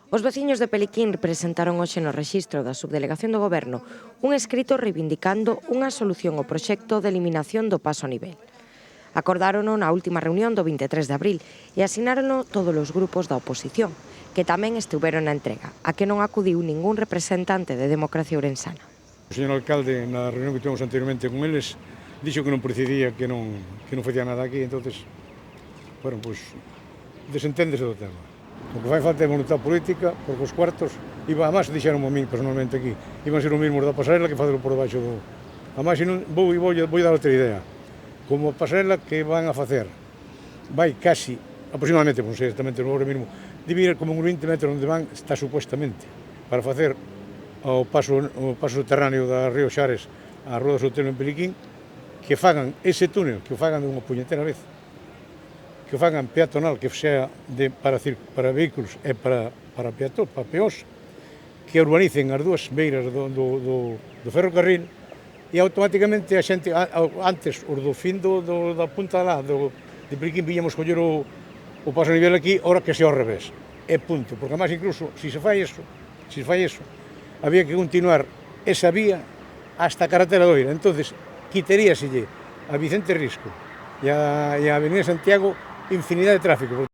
Os veciños de Peliquín presentaron hoxe no rexistro da Subdelegación do Goberno un escrito reivindicando unha solución ao proxecto de eliminación do paso a nivel. Acordárono na última reunión do 23 de abril e asinárono todos os grupos da oposición, que tamén estiveron na entrega, a que non acudiu ningún representante de Democracia Ourensana. O señor alcalde, na reunión que tivemos anteriormente con eles, dixo que non procedía, que non facía nada aquí, entonces, bueno, pois, desenténdese do tema. O que fai falta é voluntad política, porque os cuartos, además, dixeron a min personalmente aquí, iban ser os mesmos da pasarela que facelo por debaixo do... Además, vou dar outra idea. Como a pasarela que van a facer, vai casi, aproximadamente, non sei exactamente no hora mismo, debe ir como uns 20 metros onde van, está supuestamente, para facer o paso subterráneo da Río Xares á Rúa do Sotelo en Peliquín, que fagan ese túnel, que o fagan de unha puñetera vez, que o fagan peatonal, que sea para vehículos e para peós, que urbanicen as dúas beiras do ferrocarril e automáticamente a xente, antes, os do fin da punta lá, de Peliquín, viñamos coller o paso a nivel aquí, ora que sea ao revés. E punto, porque además incluso, se fai eso, había que continuar esa vía hasta a carretera do Oira. Entonces, quitaríaselle a Vicente Risco e a Avenida Santiago infinidad de tráfico.